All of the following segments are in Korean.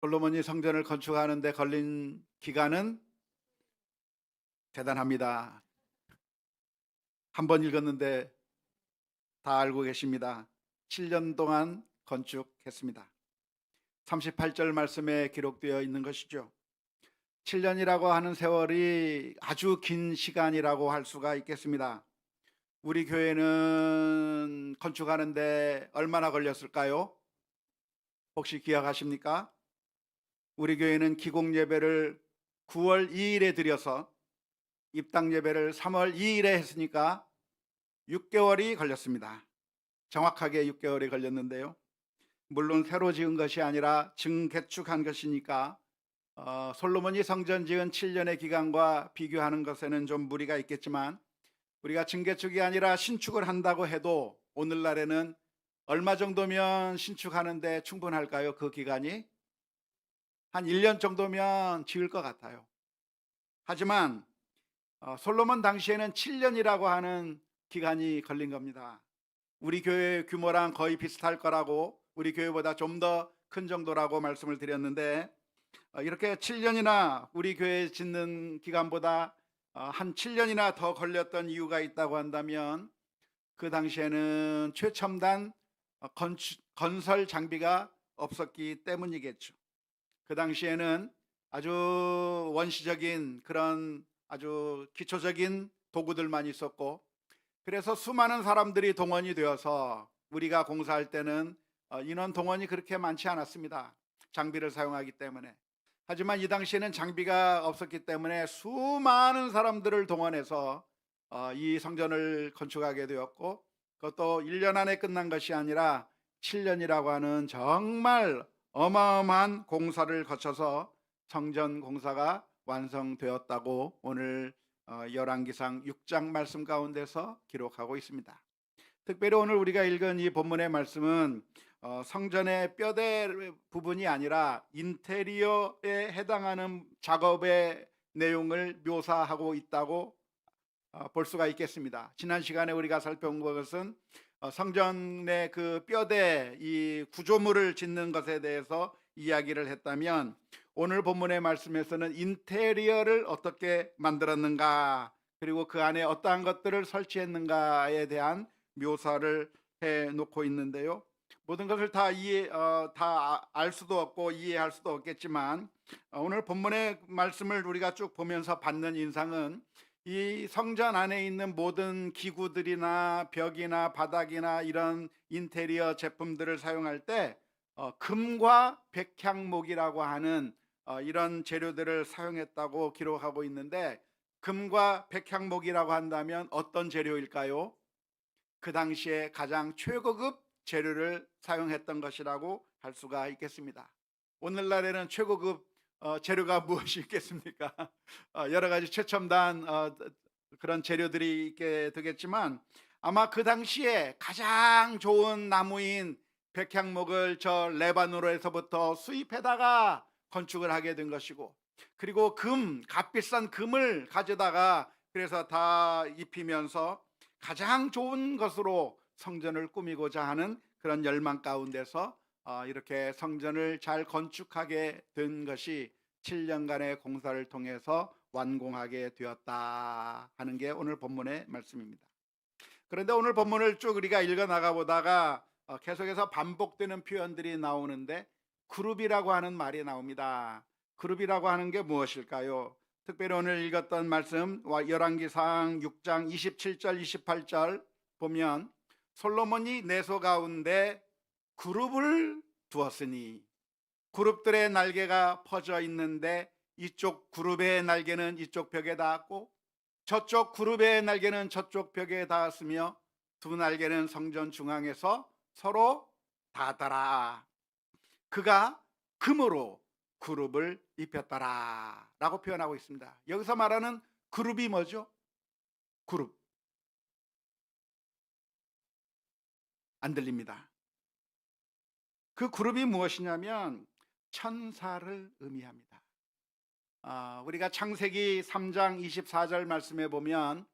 솔로몬이 성전을 건축하는 데 걸린 기간은 대단합니다. 한 번 읽었는데 다 알고 계십니다. 7년 동안 건축했습니다. 38절 말씀에 기록되어 있는 것이죠. 7년이라고 하는 세월이 아주 긴 시간이라고 할 수가 있겠습니다. 우리 교회는 건축하는데 얼마나 걸렸을까요? 혹시 기억하십니까? 우리 교회는 기공 예배를 9월 2일에 드려서 입당 예배를 3월 2일에 했으니까 6개월이 걸렸습니다. 정확하게 6개월이 걸렸는데요. 물론 새로 지은 것이 아니라 증개축한 것이니까 솔로몬이 성전 지은 7년의 기간과 비교하는 것에는 좀 무리가 있겠지만, 우리가 증개축이 아니라 신축을 한다고 해도 오늘날에는 얼마 정도면 신축하는데 충분할까요? 그 기간이 한 1년 정도면 지을 것 같아요. 하지만 솔로몬 당시에는 7년이라고 하는 기간이 걸린 겁니다. 우리 교회 규모랑 거의 비슷할 거라고, 우리 교회보다 좀 더 큰 정도라고 말씀을 드렸는데, 이렇게 7년이나 우리 교회 짓는 기간보다 한 7년이나 더 걸렸던 이유가 있다고 한다면, 그 당시에는 최첨단 건설 장비가 없었기 때문이겠죠. 그 당시에는 아주 원시적인 그런 아주 기초적인 도구들만 있었고, 그래서 수많은 사람들이 동원이 되어서 우리가 공사할 때는 인원 동원이 그렇게 많지 않았습니다. 장비를 사용하기 때문에. 하지만 이 당시에는 장비가 없었기 때문에 수많은 사람들을 동원해서 이 성전을 건축하게 되었고, 그것도 1년 안에 끝난 것이 아니라 7년이라고 하는 정말 어마어마한 공사를 거쳐서 성전 공사가 완성되었다고 오늘 열왕기상 6장 말씀 가운데서 기록하고 있습니다. 특별히 오늘 우리가 읽은 이 본문의 말씀은 성전의 뼈대 부분이 아니라 인테리어에 해당하는 작업의 내용을 묘사하고 있다고 볼 수가 있겠습니다. 지난 시간에 우리가 살펴본 것은 성전의 그 뼈대, 이 구조물을 짓는 것에 대해서 이야기를 했다면, 오늘 본문의 말씀에서는 인테리어를 어떻게 만들었는가, 그리고 그 안에 어떠한 것들을 설치했는가에 대한 묘사를 해 놓고 있는데요. 모든 것을 다 다 알 수도 없고 이해할 수도 없겠지만, 오늘 본문의 말씀을 우리가 쭉 보면서 받는 인상은, 이 성전 안에 있는 모든 기구들이나 벽이나 바닥이나 이런 인테리어 제품들을 사용할 때 금과 백향목이라고 하는 이런 재료들을 사용했다고 기록하고 있는데, 금과 백향목이라고 한다면 어떤 재료일까요? 그 당시에 가장 최고급 재료를 사용했던 것이라고 할 수가 있겠습니다. 오늘날에는 최고급 재료가 무엇이 있겠습니까? 여러 가지 최첨단 그런 재료들이 있게 되겠지만, 아마 그 당시에 가장 좋은 나무인 백향목을 저 레바논에서부터 수입해다가 건축을 하게 된 것이고, 그리고 값비싼 금을 가져다가 그래서 다 입히면서 가장 좋은 것으로 성전을 꾸미고자 하는 그런 열망 가운데서 이렇게 성전을 잘 건축하게 된 것이 7년간의 공사를 통해서 완공하게 되었다 하는 게 오늘 본문의 말씀입니다. 그런데 오늘 본문을 쭉 우리가 읽어 나가 보다가 계속해서 반복되는 표현들이 나오는데, 그룹이라고 하는 말이 나옵니다. 그룹이라고 하는 게 무엇일까요? 특별히 오늘 읽었던 말씀 열왕기상 6장 27절 28절 보면, 솔로몬이 내소 가운데 그룹을 두었으니, 그룹들의 날개가 퍼져 있는데 이쪽 그룹의 날개는 이쪽 벽에 닿았고 저쪽 그룹의 날개는 저쪽 벽에 닿았으며 두 날개는 성전 중앙에서 서로 닿았더라. 그가 금으로 그룹을 입혔더라 라고 표현하고 있습니다. 여기서 말하는 그룹이 뭐죠? 그룹. 안 들립니다. 그 그룹이 무엇이냐면 천사를 의미합니다. 우리가 창세기 3장 24절 말씀에 보면,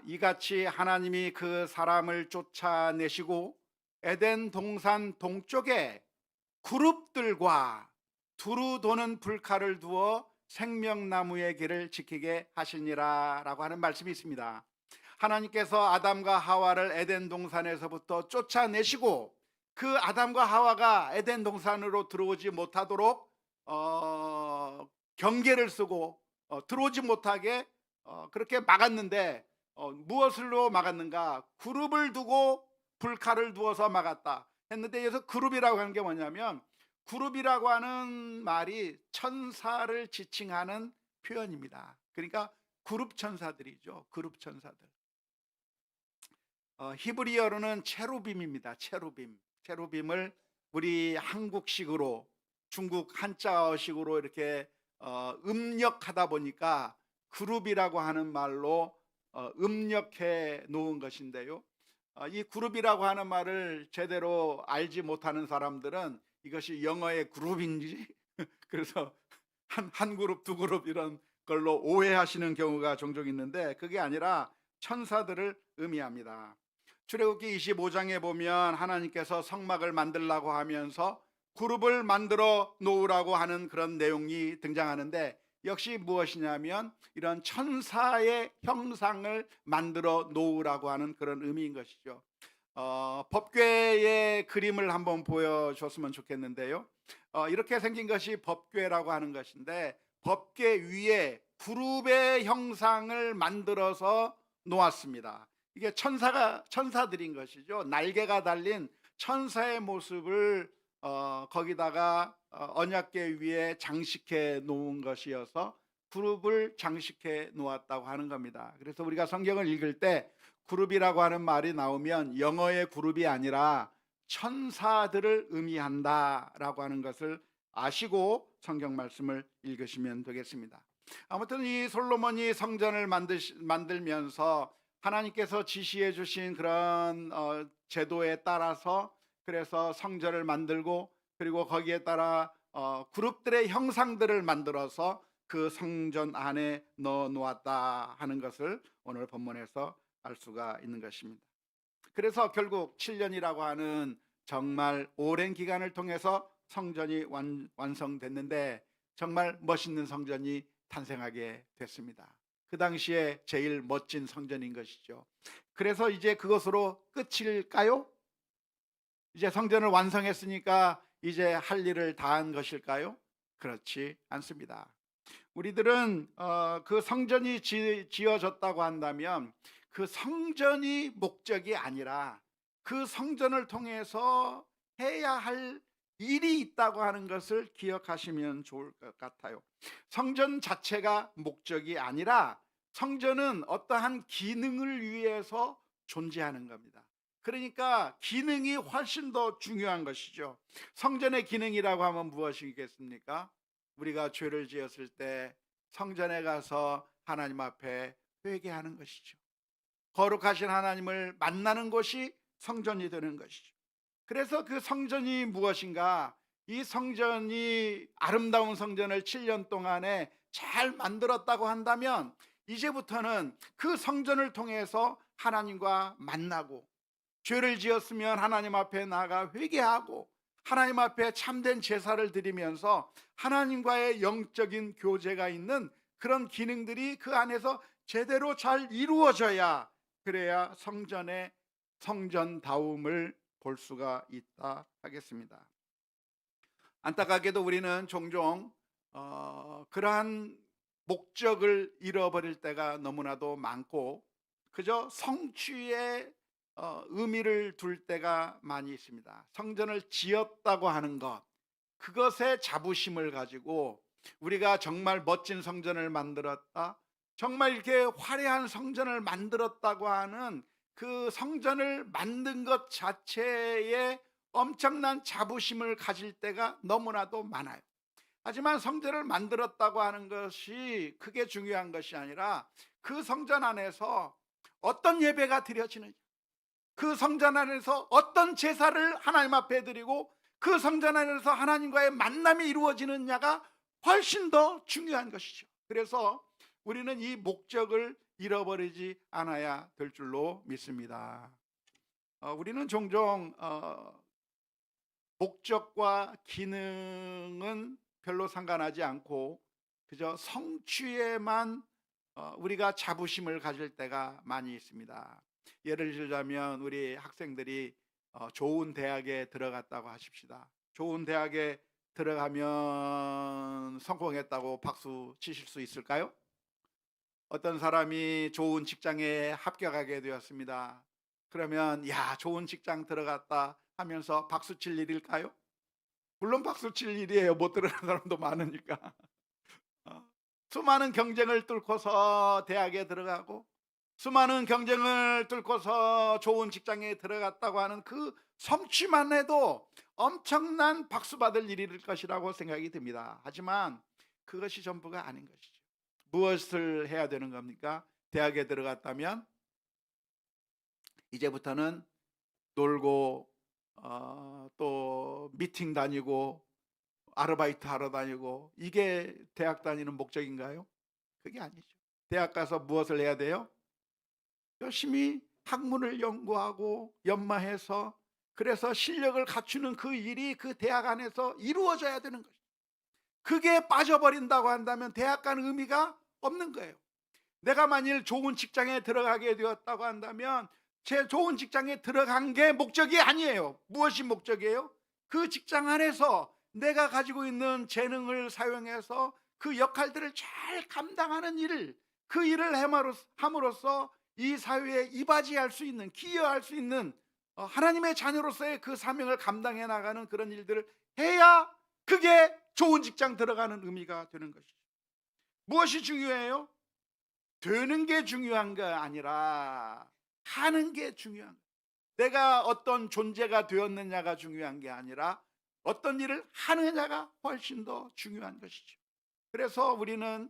이같이 하나님이 그 사람을 쫓아내시고 에덴 동산 동쪽에 그룹들과 두루 도는 불칼을 두어 생명나무의 길을 지키게 하시니라 라고 하는 말씀이 있습니다. 하나님께서 아담과 하와를 에덴 동산에서부터 쫓아내시고 그 아담과 하와가 에덴 동산으로 들어오지 못하도록 경계를 쓰고 들어오지 못하게 그렇게 막았는데 무엇을로 막았는가? 그룹을 두고 불칼을 두어서 막았다 했는데, 여기서 그룹이라고 하는 게 뭐냐면, 그룹이라고 하는 말이 천사를 지칭하는 표현입니다. 그러니까 그룹 천사들이죠. 그룹 천사들. 히브리어로는 체루빔입니다. 체루빔을 우리 한국식으로, 중국 한자어식으로 이렇게 음력하다 보니까 그룹이라고 하는 말로 음력해 놓은 것인데요. 이 그룹이라고 하는 말을 제대로 알지 못하는 사람들은 이것이 영어의 그룹인지 그래서 한 그룹, 두 그룹 이런 걸로 오해하시는 경우가 종종 있는데, 그게 아니라 천사들을 의미합니다. 출애굽기 25장에 보면 하나님께서 성막을 만들라고 하면서 그룹을 만들어 놓으라고 하는 그런 내용이 등장하는데, 역시 무엇이냐면 이런 천사의 형상을 만들어 놓으라고 하는 그런 의미인 것이죠. 법궤의 그림을 한번 보여줬으면 좋겠는데요. 이렇게 생긴 것이 법궤라고 하는 것인데, 법궤 위에 그룹의 형상을 만들어서 놓았습니다. 이게 천사들인 것이죠. 날개가 달린 천사의 모습을 거기다가 언약궤 위에 장식해 놓은 것이어서 그룹을 장식해 놓았다고 하는 겁니다. 그래서 우리가 성경을 읽을 때 그룹이라고 하는 말이 나오면 영어의 그룹이 아니라 천사들을 의미한다라고 하는 것을 아시고 성경 말씀을 읽으시면 되겠습니다. 아무튼 이 솔로몬이 성전을 만들면서 하나님께서 지시해 주신 그런 제도에 따라서, 그래서 성전을 만들고, 그리고 거기에 따라 그룹들의 형상들을 만들어서 그 성전 안에 넣어 놓았다 하는 것을 오늘 본문에서 알 수가 있는 것입니다. 그래서 결국 7년이라고 하는 정말 오랜 기간을 통해서 성전이 완성됐는데, 정말 멋있는 성전이 탄생하게 됐습니다. 그 당시에 제일 멋진 성전인 것이죠. 그래서 이제 그것으로 끝일까요? 이제 성전을 완성했으니까 이제 할 일을 다한 것일까요? 그렇지 않습니다. 우리들은 그 성전이 지어졌다고 한다면 그 성전이 목적이 아니라 그 성전을 통해서 해야 할 일이 있다고 하는 것을 기억하시면 좋을 것 같아요. 성전 자체가 목적이 아니라 성전은 어떠한 기능을 위해서 존재하는 겁니다. 그러니까 기능이 훨씬 더 중요한 것이죠. 성전의 기능이라고 하면 무엇이겠습니까? 우리가 죄를 지었을 때 성전에 가서 하나님 앞에 회개하는 것이죠. 거룩하신 하나님을 만나는 곳이 성전이 되는 것이죠. 그래서 그 성전이 무엇인가? 이 성전이, 아름다운 성전을 7년 동안에 잘 만들었다고 한다면 이제부터는 그 성전을 통해서 하나님과 만나고, 죄를 지었으면 하나님 앞에 나가 회개하고 하나님 앞에 참된 제사를 드리면서 하나님과의 영적인 교제가 있는 그런 기능들이 그 안에서 제대로 잘 이루어져야, 그래야 성전의 성전다움을 볼 수가 있다 하겠습니다. 안타깝게도 우리는 종종 그러한 목적을 잃어버릴 때가 너무나도 많고, 그저 성취에 의미를 둘 때가 많이 있습니다. 성전을 지었다고 하는 것, 그것에 자부심을 가지고 우리가 정말 멋진 성전을 만들었다, 정말 이렇게 화려한 성전을 만들었다고 하는 그 성전을 만든 것 자체에 엄청난 자부심을 가질 때가 너무나도 많아요. 하지만 성전을 만들었다고 하는 것이 그게 중요한 것이 아니라 그 성전 안에서 어떤 예배가 드려지는지, 그 성전 안에서 어떤 제사를 하나님 앞에 드리고 그 성전 안에서 하나님과의 만남이 이루어지느냐가 훨씬 더 중요한 것이죠. 그래서 우리는 이 목적을 잃어버리지 않아야 될 줄로 믿습니다. 우리는 종종 목적과 기능은 별로 상관하지 않고 그저 성취에만 우리가 자부심을 가질 때가 많이 있습니다. 예를 들자면 우리 학생들이 좋은 대학에 들어갔다고 하십시다. 좋은 대학에 들어가면 성공했다고 박수 치실 수 있을까요? 어떤 사람이 좋은 직장에 합격하게 되었습니다. 그러면 야, 좋은 직장 들어갔다 하면서 박수 칠 일일까요? 물론 박수 칠 일이에요. 못 들어가는 사람도 많으니까. 어, 수많은 경쟁을 뚫고서 대학에 들어가고 수많은 경쟁을 뚫고서 좋은 직장에 들어갔다고 하는 그 성취만 해도 엄청난 박수 받을 일일 것이라고 생각이 듭니다. 하지만 그것이 전부가 아닌 것이죠. 무엇을 해야 되는 겁니까? 대학에 들어갔다면 이제부터는 놀고 또 미팅 다니고 아르바이트 하러 다니고, 이게 대학 다니는 목적인가요? 그게 아니죠. 대학 가서 무엇을 해야 돼요? 열심히 학문을 연구하고 연마해서, 그래서 실력을 갖추는 그 일이 그 대학 안에서 이루어져야 되는 것이죠. 그게 빠져버린다고 한다면 대학 가는 의미가 없는 거예요. 내가 만일 좋은 직장에 들어가게 되었다고 한다면 제 좋은 직장에 들어간 게 목적이 아니에요. 무엇이 목적이에요? 그 직장 안에서 내가 가지고 있는 재능을 사용해서 그 역할들을 잘 감당하는 일을, 그 일을 함으로써 이 사회에 이바지할 수 있는, 기여할 수 있는 하나님의 자녀로서의 그 사명을 감당해 나가는 그런 일들을 해야 그게 좋은 직장 들어가는 의미가 되는 것이죠. 무엇이 중요해요? 되는 게 중요한 게 아니라 하는 게 중요한 거예요. 내가 어떤 존재가 되었느냐가 중요한 게 아니라 어떤 일을 하느냐가 훨씬 더 중요한 것이죠. 그래서 우리는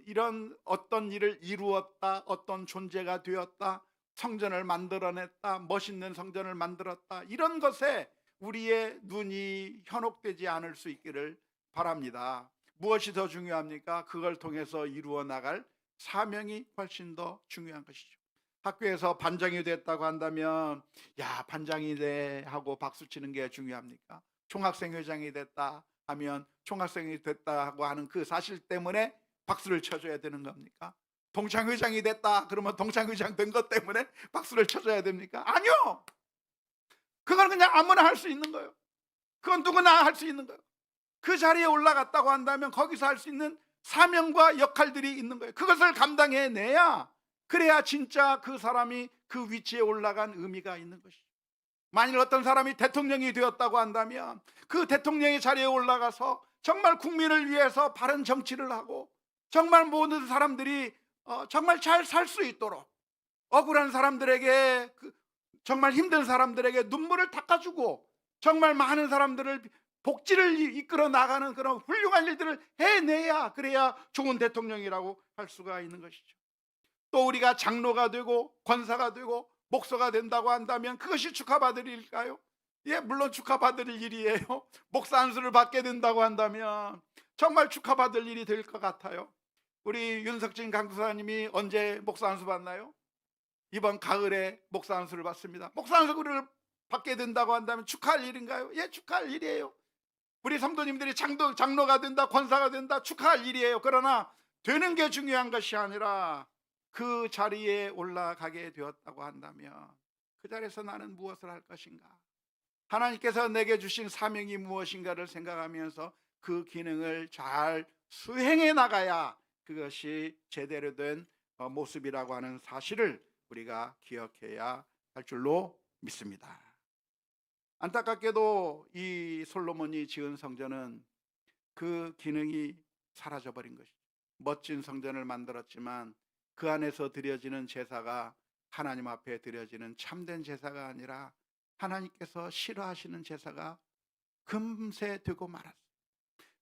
이런 어떤 일을 이루었다, 어떤 존재가 되었다, 성전을 만들어냈다, 멋있는 성전을 만들었다, 이런 것에 우리의 눈이 현혹되지 않을 수 있기를 바랍니다. 무엇이 더 중요합니까? 그걸 통해서 이루어 나갈 사명이 훨씬 더 중요한 것이죠. 학교에서 반장이 됐다고 한다면 야, 반장이 돼 하고 박수 치는 게 중요합니까? 총학생회장이 됐다 하면 총학생이 됐다고 하는 그 사실 때문에 박수를 쳐줘야 되는 겁니까? 동창회장이 됐다 그러면 동창회장 된 것 때문에 박수를 쳐줘야 됩니까? 아니요. 그건 그냥 아무나 할 수 있는 거예요. 그건 누구나 할 수 있는 거예요. 그 자리에 올라갔다고 한다면 거기서 할 수 있는 사명과 역할들이 있는 거예요. 그것을 감당해내야, 그래야 진짜 그 사람이 그 위치에 올라간 의미가 있는 것이죠. 만일 어떤 사람이 대통령이 되었다고 한다면 그 대통령의 자리에 올라가서 정말 국민을 위해서 바른 정치를 하고 정말 모든 사람들이 정말 잘 살 수 있도록, 억울한 사람들에게, 정말 힘든 사람들에게 눈물을 닦아주고 정말 많은 사람들을 복지를 이끌어 나가는 그런 훌륭한 일들을 해내야, 그래야 좋은 대통령이라고 할 수가 있는 것이죠. 또 우리가 장로가 되고 권사가 되고 목사가 된다고 한다면 그것이 축하받을 일일까요? 예, 물론 축하받을 일이에요. 목사 안수를 받게 된다고 한다면 정말 축하받을 일이 될 것 같아요. 우리 윤석진 강사님이 언제 목사 안수 받나요? 이번 가을에 목사 안수를 받습니다. 목사 안수를 받게 된다고 한다면 축하할 일인가요? 예, 축하할 일이에요. 우리 성도님들이 장로가 된다, 권사가 된다, 축하할 일이에요. 그러나 되는 게 중요한 것이 아니라 그 자리에 올라가게 되었다고 한다면 그 자리에서 나는 무엇을 할 것인가, 하나님께서 내게 주신 사명이 무엇인가를 생각하면서 그 기능을 잘 수행해 나가야 그것이 제대로 된 모습이라고 하는 사실을 우리가 기억해야 할 줄로 믿습니다. 안타깝게도 이 솔로몬이 지은 성전은 그 기능이 사라져버린 것이죠. 멋진 성전을 만들었지만 그 안에서 드려지는 제사가 하나님 앞에 드려지는 참된 제사가 아니라 하나님께서 싫어하시는 제사가 금세 되고 말았어요.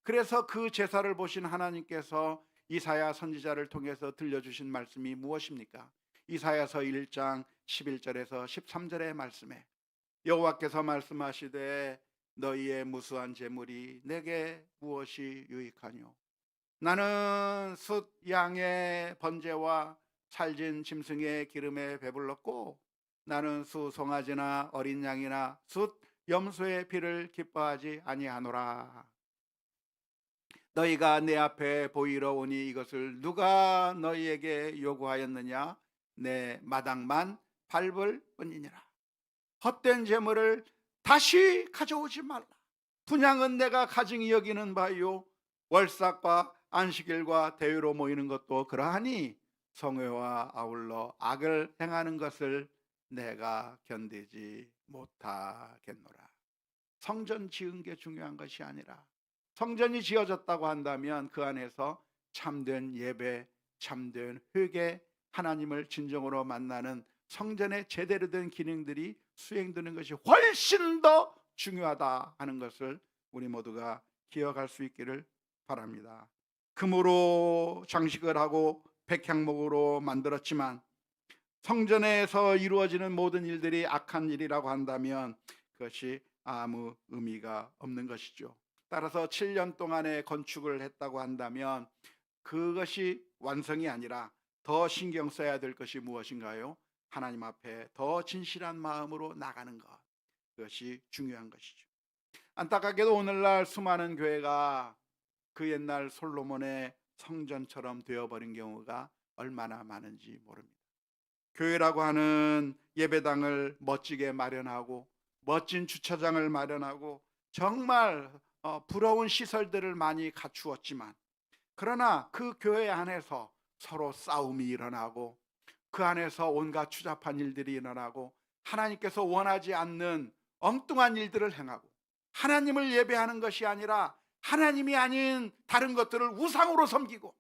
그래서 그 제사를 보신 하나님께서 이사야 선지자를 통해서 들려주신 말씀이 무엇입니까? 이사야서 1장 11절에서 13절의 말씀에 여호와께서 말씀하시되 너희의 무수한 재물이 내게 무엇이 유익하뇨? 나는 숫 양의 번제와 살진 짐승의 기름에 배불렀고 나는 수 송아지나 어린 양이나 숫 염소의 피를 기뻐하지 아니하노라. 너희가 내 앞에 보이러 오니 이것을 누가 너희에게 요구하였느냐? 내 마당만 밟을 뿐이니라. 헛된 재물을 다시 가져오지 말라. 분향은 내가 가증히 여기는 바요, 월삭과 안식일과 대회로 모이는 것도 그러하니 성회와 아울러 악을 행하는 것을 내가 견디지 못하겠노라. 성전 지은 게 중요한 것이 아니라, 성전이 지어졌다고 한다면 그 안에서 참된 예배, 참된 회개, 하나님을 진정으로 만나는 성전의 제대로 된 기능들이 수행되는 것이 훨씬 더 중요하다 하는 것을 우리 모두가 기억할 수 있기를 바랍니다. 금으로 장식을 하고 백향목으로 만들었지만 성전에서 이루어지는 모든 일들이 악한 일이라고 한다면 그것이 아무 의미가 없는 것이죠. 따라서 7년 동안의 건축을 했다고 한다면 그것이 완성이 아니라 더 신경 써야 될 것이 무엇인가요? 하나님 앞에 더 진실한 마음으로 나가는 것, 그것이 중요한 것이죠. 안타깝게도 오늘날 수많은 교회가 그 옛날 솔로몬의 성전처럼 되어버린 경우가 얼마나 많은지 모릅니다. 교회라고 하는 예배당을 멋지게 마련하고 멋진 주차장을 마련하고 정말 부러운 시설들을 많이 갖추었지만, 그러나 그 교회 안에서 서로 싸움이 일어나고 그 안에서 온갖 추잡한 일들이 일어나고 하나님께서 원하지 않는 엉뚱한 일들을 행하고 하나님을 예배하는 것이 아니라 하나님이 아닌 다른 것들을 우상으로 섬기고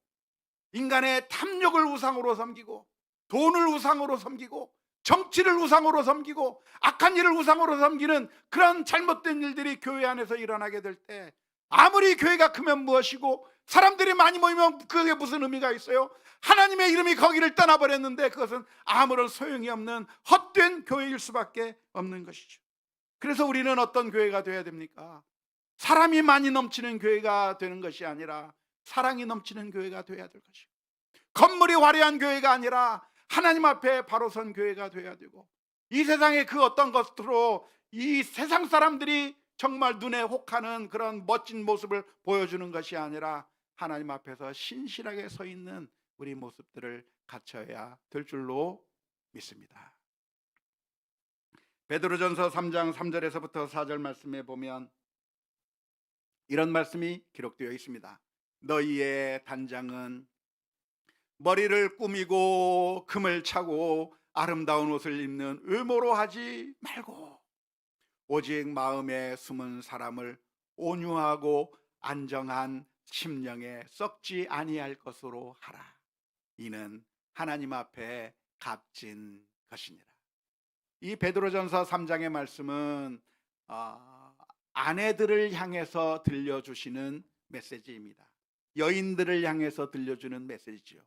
인간의 탐욕을 우상으로 섬기고 돈을 우상으로 섬기고 정치를 우상으로 섬기고 악한 일을 우상으로 섬기는 그런 잘못된 일들이 교회 안에서 일어나게 될 때, 아무리 교회가 크면 무엇이고 사람들이 많이 모이면 그게 무슨 의미가 있어요? 하나님의 이름이 거기를 떠나버렸는데 그것은 아무런 소용이 없는 헛된 교회일 수밖에 없는 것이죠. 그래서 우리는 어떤 교회가 되어야 됩니까? 사람이 많이 넘치는 교회가 되는 것이 아니라 사랑이 넘치는 교회가 되어야 될 것이고, 건물이 화려한 교회가 아니라 하나님 앞에 바로 선 교회가 되어야 되고, 이 세상의 그 어떤 것으로 이 세상 사람들이 정말 눈에 혹하는 그런 멋진 모습을 보여주는 것이 아니라 하나님 앞에서 신실하게 서 있는 우리 모습들을 갖춰야 될 줄로 믿습니다. 베드로전서 3장 3절에서부터 4절 말씀에 보면 이런 말씀이 기록되어 있습니다. 너희의 단장은 머리를 꾸미고 금을 차고 아름다운 옷을 입는 외모로 하지 말고 오직 마음에 숨은 사람을 온유하고 안정한 심령에 썩지 아니할 것으로 하라. 이는 하나님 앞에 값진 것이니라. 이 베드로전서 3장의 말씀은 아내들을 향해서 들려주시는 메시지입니다. 여인들을 향해서 들려주는 메시지죠.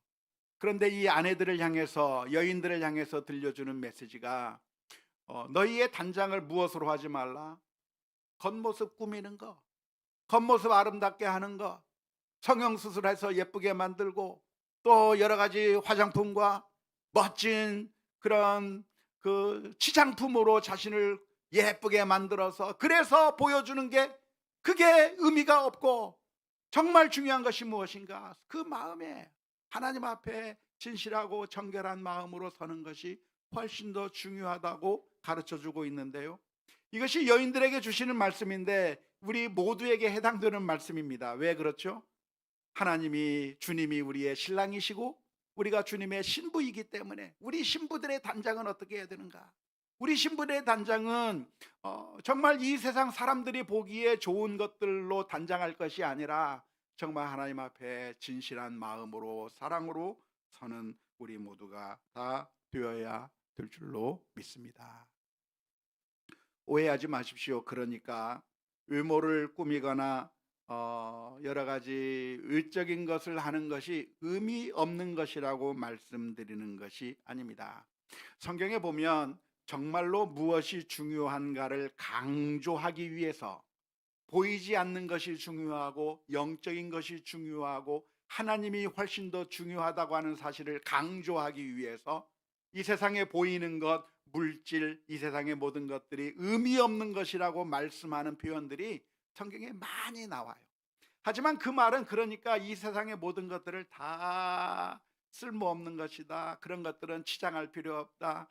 그런데 이 아내들을 향해서, 여인들을 향해서 들려주는 메시지가 너희의 단장을 무엇으로 하지 말라? 겉모습 꾸미는 거, 겉모습 아름답게 하는 거, 성형수술해서 예쁘게 만들고 또 여러 가지 화장품과 멋진 그런 그 치장품으로 자신을 예쁘게 만들어서 그래서 보여주는 게, 그게 의미가 없고, 정말 중요한 것이 무엇인가? 그 마음에 하나님 앞에 진실하고 정결한 마음으로 서는 것이 훨씬 더 중요하다고 가르쳐주고 있는데요, 이것이 여인들에게 주시는 말씀인데 우리 모두에게 해당되는 말씀입니다. 왜 그렇죠? 하나님이, 주님이 우리의 신랑이시고 우리가 주님의 신부이기 때문에 우리 신부들의 단장은 어떻게 해야 되는가? 우리 신부들의 단장은 정말 이 세상 사람들이 보기에 좋은 것들로 단장할 것이 아니라 정말 하나님 앞에 진실한 마음으로 사랑으로 서는 우리 모두가 다 되어야 될 줄로 믿습니다. 오해하지 마십시오. 그러니까 외모를 꾸미거나 여러 가지 의적인 것을 하는 것이 의미 없는 것이라고 말씀드리는 것이 아닙니다. 성경에 보면 정말로 무엇이 중요한가를 강조하기 위해서 보이지 않는 것이 중요하고 영적인 것이 중요하고 하나님이 훨씬 더 중요하다고 하는 사실을 강조하기 위해서 이 세상에 보이는 것, 물질, 이 세상의 모든 것들이 의미 없는 것이라고 말씀하는 표현들이 성경에 많이 나와요. 하지만 그 말은 그러니까 이 세상의 모든 것들을 다 쓸모없는 것이다. 그런 것들은 치장할 필요 없다.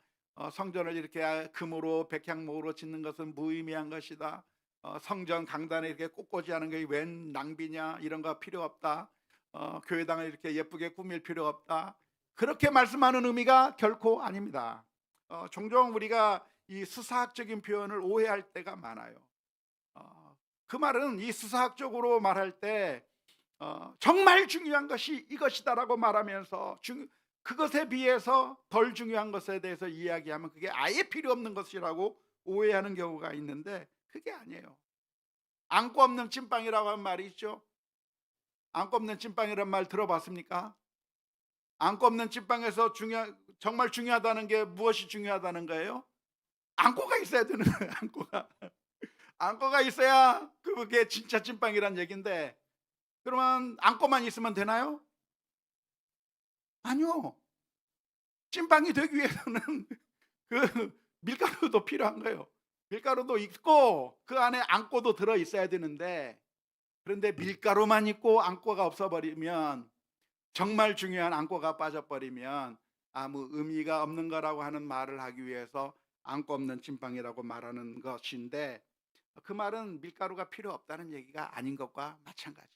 성전을 이렇게 금으로 백향목으로 짓는 것은 무의미한 것이다. 성전 강단에 이렇게 꽃꽂이하는 게 웬 낭비냐, 이런 거 필요 없다. 교회당을 이렇게 예쁘게 꾸밀 필요 없다. 그렇게 말씀하는 의미가 결코 아닙니다. 종종 우리가 이 수사학적인 표현을 오해할 때가 많아요. 그 말은 이 수사학적으로 말할 때 정말 중요한 것이 이것이다라고 말하면서 그것에 비해서 덜 중요한 것에 대해서 이야기하면 그게 아예 필요 없는 것이라고 오해하는 경우가 있는데, 그게 아니에요. 안고 없는 찐빵이라고 하는 말이 있죠. 안고 없는 찐빵이란 말 들어봤습니까? 안고 없는 찐빵에서 정말 중요하다는 게 무엇이 중요하다는 거예요? 안고가 있어야 되는 거예요. 안고가 있어야 그게 진짜 찐빵이란 얘기인데, 그러면 안고만 있으면 되나요? 아니요. 찐빵이 되기 위해서는 그 밀가루도 필요한 거예요. 밀가루도 있고 그 안에 안고도 들어 있어야 되는데, 그런데 밀가루만 있고 안고가 없어 버리면, 정말 중요한 안고가 빠져 버리면 아무 의미가 없는 거라고 하는 말을 하기 위해서 안고 없는 찐빵이라고 말하는 것인데, 그 말은 밀가루가 필요 없다는 얘기가 아닌 것과 마찬가지.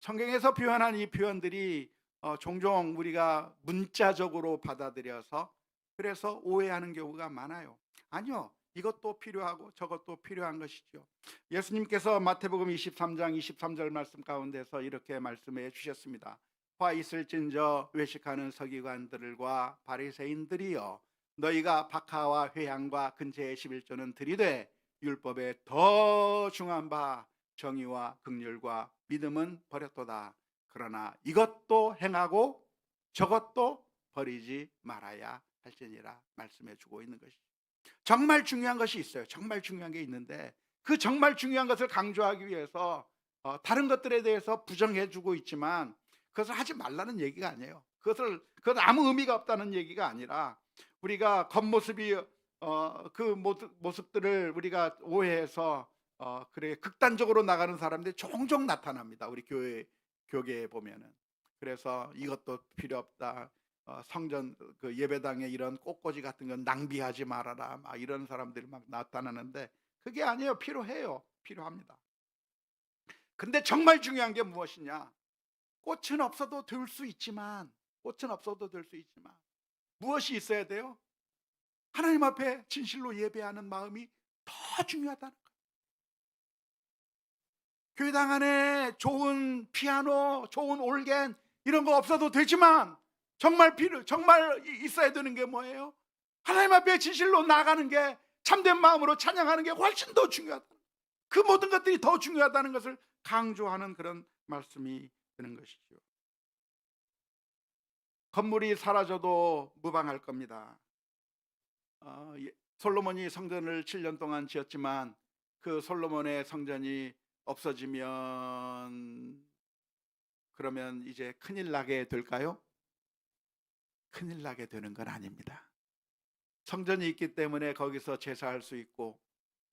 성경에서 표현한 이 표현들이 종종 우리가 문자적으로 받아들여서 그래서 오해하는 경우가 많아요. 아니요, 이것도 필요하고 저것도 필요한 것이죠. 예수님께서 마태복음 23장 23절 말씀 가운데서 이렇게 말씀해 주셨습니다. 화 있을진저 외식하는 서기관들과 바리새인들이여, 너희가 박하와 회향과 근처의 11조는 들이되 율법에 더 중한 바 정의와 긍휼과 믿음은 버렸도다. 그러나 이것도 행하고 저것도 버리지 말아야 할지니라 말씀해 주고 있는 것이죠. 정말 중요한 것이 있어요. 정말 중요한 게 있는데, 그 정말 중요한 것을 강조하기 위해서 다른 것들에 대해서 부정해 주고 있지만, 그것을 하지 말라는 얘기가 아니에요. 그건 아무 의미가 없다는 얘기가 아니라, 우리가 겉모습이 그 모습들을 우리가 오해해서 그래 극단적으로 나가는 사람들이 종종 나타납니다. 우리 교계에 보면은. 그래서 이것도 필요 없다. 성전 그 예배당에 이런 꽃꽂이 같은 건 낭비하지 말아라. 막 이런 사람들이 막 나타나는데, 그게 아니에요. 필요해요. 필요합니다. 근데 정말 중요한 게 무엇이냐? 꽃은 없어도 될 수 있지만, 무엇이 있어야 돼요? 하나님 앞에 진실로 예배하는 마음이 더 중요하다는 거예요. 교회당 안에 좋은 피아노, 좋은 올겐 이런 거 없어도 되지만, 정말 있어야 되는 게 뭐예요? 하나님 앞에 진실로 나가는 게, 참된 마음으로 찬양하는 게 훨씬 더 중요하다. 그 모든 것들이 더 중요하다는 것을 강조하는 그런 말씀이 되는 것이죠. 건물이 사라져도 무방할 겁니다. 솔로몬이 성전을 7년 동안 지었지만, 그 솔로몬의 성전이 없어지면 그러면 이제 큰일 나게 될까요? 큰일 나게 되는 건 아닙니다. 성전이 있기 때문에 거기서 제사할 수 있고,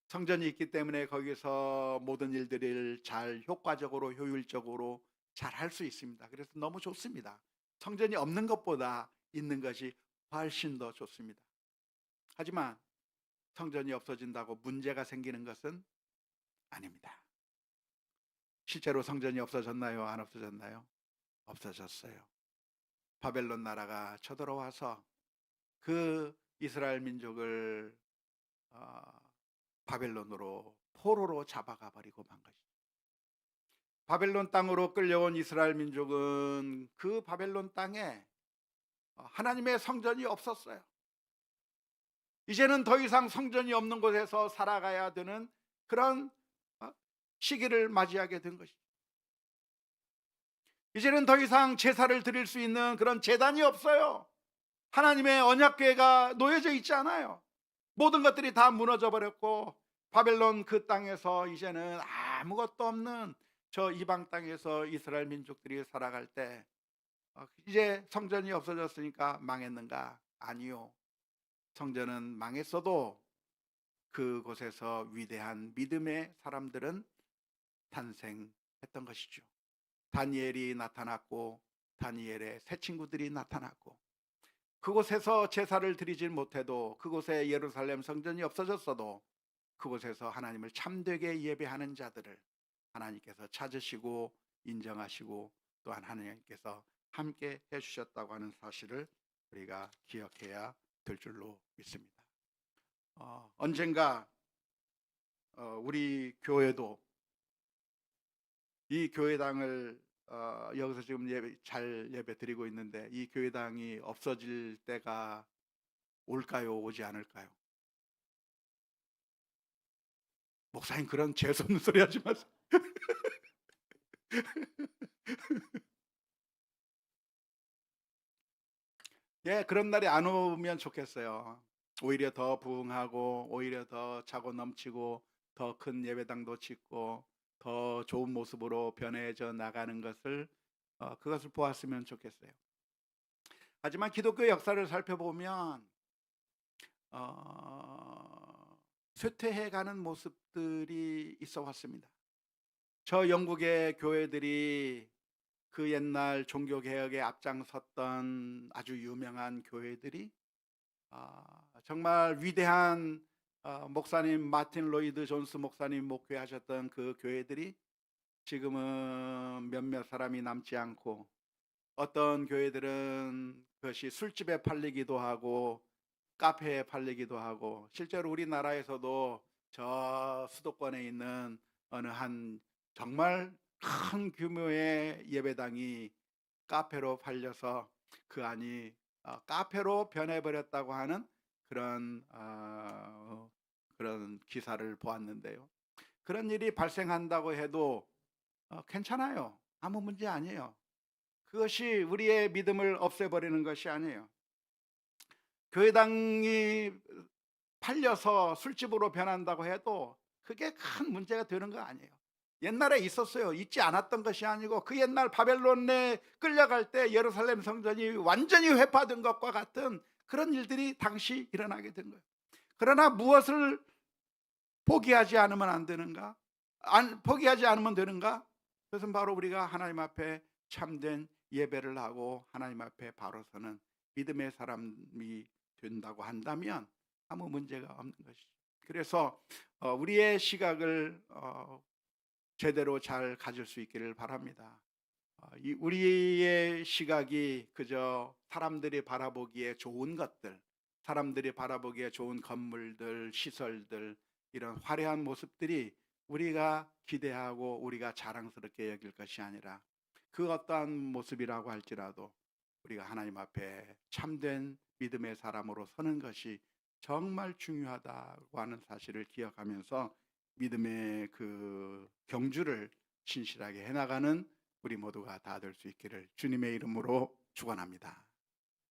성전이 있기 때문에 거기서 모든 일들을 잘 효과적으로 효율적으로 잘 할 수 있습니다. 그래서 너무 좋습니다. 성전이 없는 것보다 있는 것이 훨씬 더 좋습니다. 하지만 성전이 없어진다고 문제가 생기는 것은 아닙니다. 실제로 성전이 없어졌나요? 안 없어졌나요? 없어졌어요. 바벨론 나라가 쳐들어와서 그 이스라엘 민족을 바벨론으로 포로로 잡아가 버리고 만 것이죠. 바벨론 땅으로 끌려온 이스라엘 민족은 그 바벨론 땅에 하나님의 성전이 없었어요. 이제는 더 이상 성전이 없는 곳에서 살아가야 되는 그런 시기를 맞이하게 된 것이죠. 이제는 더 이상 제사를 드릴 수 있는 그런 제단이 없어요. 하나님의 언약궤가 놓여져 있지 않아요. 모든 것들이 다 무너져 버렸고, 바벨론 그 땅에서 이제는 아무것도 없는 저 이방 땅에서 이스라엘 민족들이 살아갈 때, 이제 성전이 없어졌으니까 망했는가? 아니요. 성전은 망했어도 그곳에서 위대한 믿음의 사람들은 탄생했던 것이죠. 다니엘이 나타났고 다니엘의 새 친구들이 나타났고, 그곳에서 제사를 드리질 못해도, 그곳에 예루살렘 성전이 없어졌어도 그곳에서 하나님을 참되게 예배하는 자들을 하나님께서 찾으시고 인정하시고 또한 하나님께서 함께 해주셨다고 하는 사실을 우리가 기억해야 될 줄로 믿습니다. 언젠가 우리 교회도 이 교회당을 여기서 지금 잘 예배 드리고 있는데 이 교회당이 없어질 때가 올까요? 오지 않을까요? 목사님 그런 재수없는 소리 하지 마세요. 예, 그런 날이 안 오면 좋겠어요. 오히려 더 부흥하고 오히려 더 차고 넘치고 더 큰 예배당도 짓고 더 좋은 모습으로 변해져 나가는 것을 그것을 보았으면 좋겠어요. 하지만 기독교 역사를 살펴보면 쇠퇴해가는 모습들이 있어 왔습니다. 저 영국의 교회들이 그 옛날 종교개혁에 앞장섰던 아주 유명한 교회들이 정말 위대한 목사님 마틴 로이드 존스 목사님 목회하셨던 그 교회들이 지금은 몇몇 사람이 남지 않고, 어떤 교회들은 그것이 술집에 팔리기도 하고 카페에 팔리기도 하고, 실제로 우리나라에서도 저 수도권에 있는 어느 한 정말 큰 규모의 예배당이 카페로 팔려서 그 안이 카페로 변해버렸다고 하는 그런 기사를 보았는데요. 그런 일이 발생한다고 해도 괜찮아요. 아무 문제 아니에요. 그것이 우리의 믿음을 없애버리는 것이 아니에요. 교회당이 팔려서 술집으로 변한다고 해도 그게 큰 문제가 되는 거 아니에요. 옛날에 있었어요. 있지 않았던 것이 아니고, 그 옛날 바벨론에 끌려갈 때 예루살렘 성전이 완전히 회파된 것과 같은 그런 일들이 당시 일어나게 된 거예요. 그러나 무엇을 포기하지 않으면 안 되는가? 포기하지 않으면 되는가? 그것은 바로 우리가 하나님 앞에 참된 예배를 하고 하나님 앞에 바로 서는 믿음의 사람이 된다고 한다면 아무 문제가 없는 것이죠. 그래서 우리의 시각을 제대로 잘 가질 수 있기를 바랍니다. 우리의 시각이 그저 사람들이 바라보기에 좋은 것들, 사람들이 바라보기에 좋은 건물들, 시설들, 이런 화려한 모습들이 우리가 기대하고 우리가 자랑스럽게 여길 것이 아니라, 그 어떠한 모습이라고 할지라도 우리가 하나님 앞에 참된 믿음의 사람으로 서는 것이 정말 중요하다고 하는 사실을 기억하면서 믿음의 그 경주를 신실하게 해나가는 우리 모두가 다 될 수 있기를 주님의 이름으로 축원합니다.